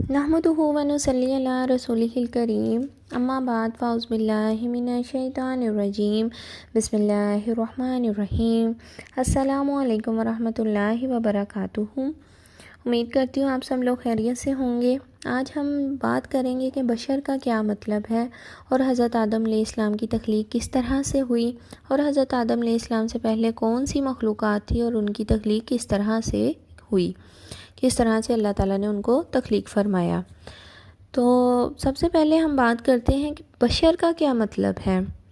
नहमदुहु व नुसल्ली अला रसूलिहिल करीम अम्मा बाद फ़ाउज़ बिल्लाहि मिनश शैतानिर रजीम बिस्मिल्लाहिर रहमानिर रहीम अस्सलामु अलैकुम व रहमतुल्लाहि व बरकातुहू। उम्मीद करती हूँ आप सब लोग खैरियत से होंगे। आज हम बात करेंगे कि बशर का क्या मतलब है और हज़रत आदम अलैहिस्सलाम की तख्लीक किस तरह से हुई और हज़रत आदम अलैहिस्सलाम से पहले कौन सी मखलूक़ात थी और उनकी तख्लीक किस तरह से हुई, किस तरह से अल्लाह ताला ने उनको तख्लीक फ़रमाया। तो सबसे पहले हम बात करते हैं कि बशर का क्या मतलब है।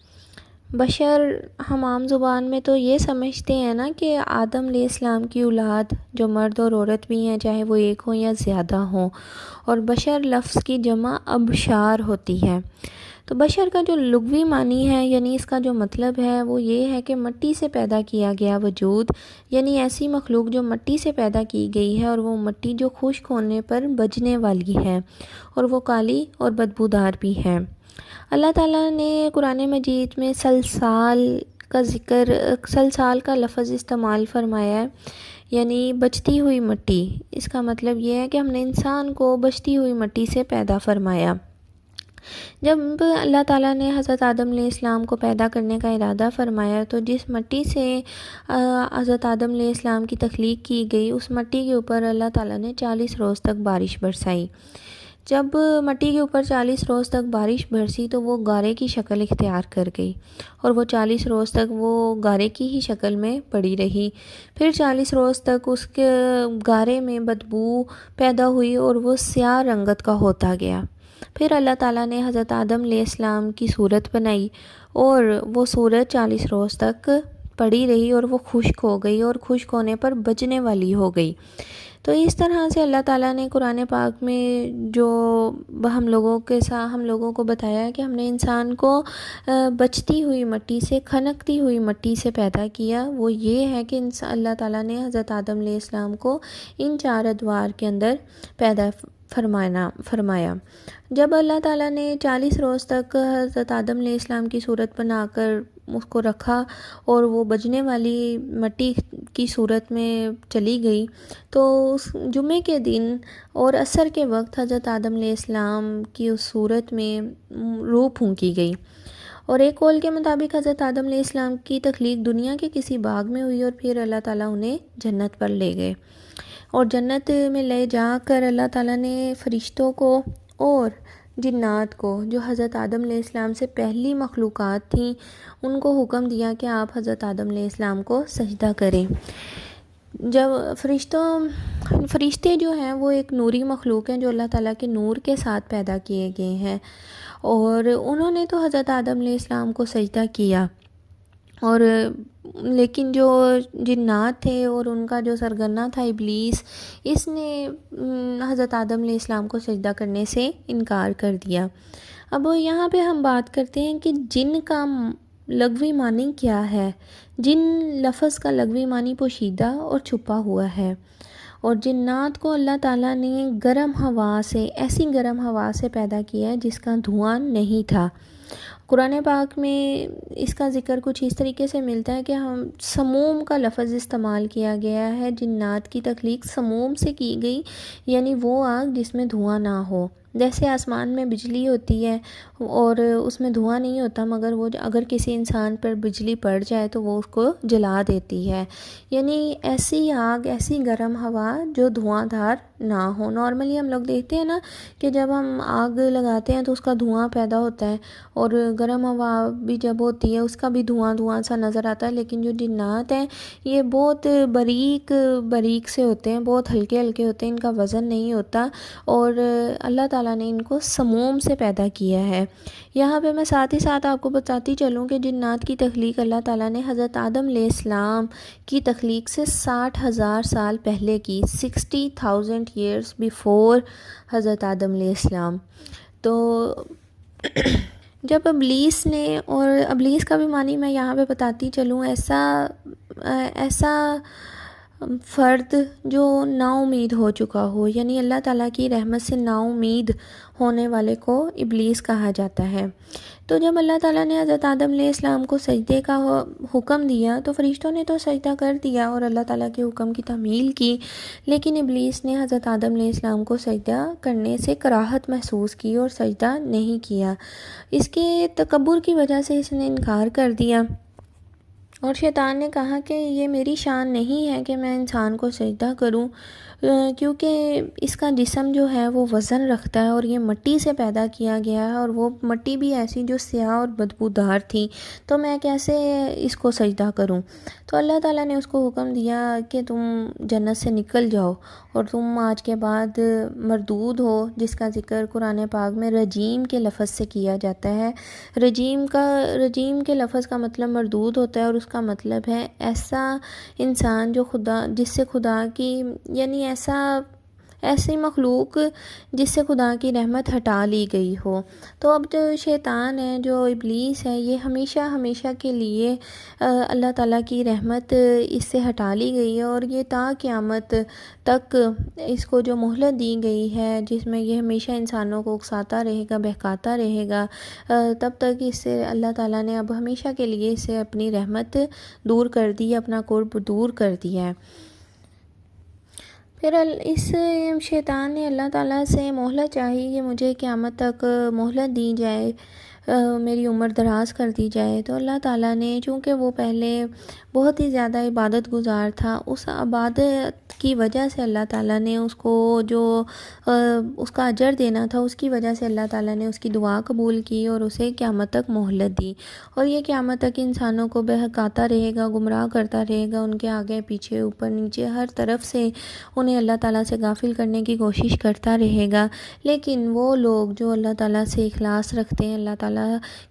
बशर हम आम ज़ुबान में तो ये समझते हैं ना कि आदम अलैहिस्सलाम की औलाद जो मर्द और औरत भी हैं, चाहे वो एक हो या ज़्यादा हो, और बशर लफ्ज़ की जमा अबशार होती है। तो बशर का जो लुग़वी मानी है, यानी इसका जो मतलब है वो ये है कि मिट्टी से पैदा किया गया वजूद, यानी ऐसी मखलूक जो मिट्टी से पैदा की गई है और वो मिट्टी जो खुश्क होने पर बजने वाली है और वो काली और बदबूदार भी है। अल्लाह ताला ने कुरान मजीद में सलसाल का ज़िक्र, सलसाल का लफ्ज़ इस्तेमाल फ़रमाया है, यानी बचती हुई मिट्टी। इसका मतलब ये है कि हमने इंसान को बचती हुई मिट्टी से पैदा फ़रमाया। जब अल्लाह ताला ने हज़रत आदम अलैहिस्सलाम को पैदा करने का इरादा फ़रमाया तो जिस मिट्टी से हज़रत आदम अलैहिस्सलाम की तख्लीक की गई, उस मिट्टी के ऊपर अल्लाह ताला ने 40 रोज़ तक बारिश बरसाई। जब मिट्टी के ऊपर 40 रोज़ तक बारिश बरसी तो वो गारे की शक्ल इख्तियार कर गई और वो 40 रोज़ तक वो गारे की ही शक्ल में पड़ी रही। फिर 40 रोज़ तक उसके गारे में बदबू पैदा हुई और वो स्याह रंगत का होता गया। फिर अल्लाह ताला ने हज़रत आदम अलैहिस्सलाम की सूरत बनाई और वो सूरत 40 रोज़ तक पड़ी रही और वो खुश्क हो गई और खुश्क होने पर बजने वाली हो गई। तो इस तरह से अल्लाह ताला ने कुरान पाक में जो हम लोगों को बताया कि हमने इंसान को बचती हुई मिट्टी से, खनकती हुई मिट्टी से पैदा किया, वो ये है कि अल्लाह ताला ने हज़रत आदम अलैहिस्सलाम को इन 4 अदवार के अंदर पैदा फरमाया। जब अल्लाह ताला ने 40 रोज़ तक हज़रत आदम अलैहिस्सलाम की सूरत बनाकर उसको रखा और वो बजने वाली मिट्टी की सूरत में चली गई, तो उस जुमे के दिन और असर के वक्त हज़रत आदम अलैहिस्सलाम की उस सूरत में रूह फूंकी गई। और एक कौल के मुताबिक हज़रत आदम अलैहिस्सलाम की तख्लीक दुनिया के किसी बाग में हुई और फिर अल्लाह ताला उन्हें जन्नत पर ले गए और जन्नत में ले जाकर अल्लाह ताला ने फ़रिश्तों को और जिन्नात को, जो हज़रत आदम अलैहिस्सलाम से पहली मखलूक़ात थीं, उनको हुक्म दिया कि आप हज़रत आदम अलैहिस्सलाम को सजदा करें। जब फ़रिश्ते जो हैं वो एक नूरी मखलूक हैं जो अल्लाह ताला के नूर के साथ पैदा किए गए हैं और उन्होंने तो हज़रत आदम अलैहिस्सलाम को सजदा किया, और लेकिन जो जिन्नात थे और उनका जो सरगना था इब्लीस, इसने हज़रत आदम अलैहिस्सलाम को सजदा करने से इनकार कर दिया। अब यहाँ पे हम बात करते हैं कि जिन का लग़वी मानी क्या है। जिन लफ्ज़ का लग़वी मानी पोशीदा और छुपा हुआ है, और जिन्नात को अल्लाह ताला ने गर्म हवा से, ऐसी गर्म हवा से पैदा किया है जिसका धुआं नहीं था। कुरान पाक में इसका ज़िक्र कुछ इस तरीके से मिलता है कि हम समूम का लफ्ज़ इस्तेमाल किया गया है। जिन्नात की तख्लीक समूम से की गई, यानी वो आग जिसमें धुआं ना हो। जैसे आसमान में बिजली होती है और उसमें धुआं नहीं होता, मगर वो अगर किसी इंसान पर बिजली पड़ जाए तो वो उसको जला देती है, यानी ऐसी आग, ऐसी गर्म हवा जो धुआंधार ना हो। नॉर्मली हम लोग देखते हैं ना कि जब हम आग लगाते हैं तो उसका धुआं पैदा होता है और गर्म हवा भी जब होती है उसका भी धुआं सा नज़र आता है, लेकिन जो जिन्नात हैं ये बहुत बारीक से होते हैं, बहुत हल्के हल्के होते हैं, इनका वज़न नहीं होता और अल्लाह ताला ने इनको समूम से पैदा किया है। यहाँ पे मैं साथ ही साथ आपको बताती चलूँ कि जिन्नात की तख्लीक अल्लाह ताला ने हज़रत आदम अलैहिस्सलाम की तख्लीक से 60,000 साल पहले की, 60,000 years बिफ़ोर हज़रत आदम अलैहिस्सलाम। तो जब इब्लीस ने, और इब्लीस का भी मानी मैं यहाँ पे बताती चलूँ, ऐसा فرد جو نا امید ہو چکا ہو، یعنی اللہ تعالیٰ کی رحمت سے نا امید ہونے والے کو ابلیس کہا جاتا ہے۔ تو جب اللہ تعالیٰ نے حضرت آدم علیہ السلام کو سجدے کا حکم دیا تو فرشتوں نے تو سجدہ کر دیا اور اللہ تعالیٰ کے حکم کی تعمیل کی، لیکن ابلیس نے حضرت آدم علیہ السلام کو سجدہ کرنے سے کراہت محسوس کی اور سجدہ نہیں کیا۔ اس کے تکبر کی وجہ سے اس نے انکار کر دیا، اور شیطان نے کہا کہ یہ میری شان نہیں ہے کہ میں انسان کو سجدہ کروں، کیونکہ اس کا جسم جو ہے وہ وزن رکھتا ہے اور یہ مٹی سے پیدا کیا گیا ہے، اور وہ مٹی بھی ایسی جو سیاہ اور بدبودار تھی، تو میں کیسے اس کو سجدہ کروں؟ تو اللہ تعالیٰ نے اس کو حکم دیا کہ تم جنت سے نکل جاؤ اور تم آج کے بعد مردود ہو، جس کا ذکر قرآن پاک میں رجیم کے لفظ سے کیا جاتا ہے۔ رجیم کے لفظ کا مطلب مردود ہوتا ہے، اور اس کا مطلب ہے ایسا انسان جو جس سے خدا کی، یعنی ایسی مخلوق جس سے خدا کی رحمت ہٹا لی گئی ہو۔ تو اب جو شیطان ہے، جو ابلیس ہے، یہ ہمیشہ کے لیے اللہ تعالیٰ کی رحمت اس سے ہٹا لی گئی ہے، اور یہ تا قیامت تک اس کو جو مہلت دی گئی ہے، جس میں یہ ہمیشہ انسانوں کو اکساتا رہے گا، بہکاتا رہے گا، تب تک اس سے اللہ تعالیٰ نے اب ہمیشہ کے لیے اسے اپنی رحمت دور کر دی، اپنا قرب دور کر دیا ہے۔ پھر اس شیطان نے اللہ تعالیٰ سے مہلت چاہی کہ مجھے قیامت تک مہلت دی جائے، میری عمر دراز کر دی جائے۔ تو اللہ تعالیٰ نے، چونکہ وہ پہلے بہت ہی زیادہ عبادت گزار تھا، اس عبادت کی وجہ سے اللہ تعالیٰ نے اس کو جو اس کا اجر دینا تھا، اس کی وجہ سے اللہ تعالیٰ نے اس کی دعا قبول کی اور اسے قیامت تک مہلت دی، اور یہ قیامت تک انسانوں کو بہکاتا رہے گا، گمراہ کرتا رہے گا، ان کے آگے پیچھے اوپر نیچے ہر طرف سے انہیں اللہ تعالیٰ سے غافل کرنے کی کوشش کرتا رہے گا۔ لیکن وہ لوگ جو اللہ تعالیٰ سے اخلاص رکھتے ہیں، اللہ تعالیٰ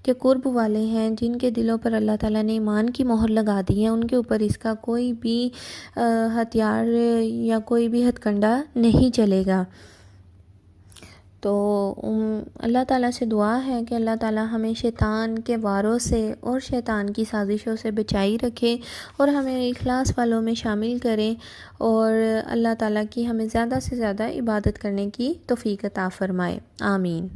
کے قرب والے ہیں، جن کے دلوں پر اللہ تعالیٰ نے ایمان کی مہر لگا دی ہے، ان کے اوپر اس کا کوئی بھی ہتھیار یا کوئی بھی ہتھ کنڈا نہیں چلے گا۔ تو اللہ تعالیٰ سے دعا ہے کہ اللہ تعالیٰ ہمیں شیطان کے واروں سے اور شیطان کی سازشوں سے بچائی رکھے، اور ہمیں اخلاص والوں میں شامل کرے، اور اللہ تعالیٰ کی ہمیں زیادہ سے زیادہ عبادت کرنے کی توفیق عطا فرمائے۔ آمین۔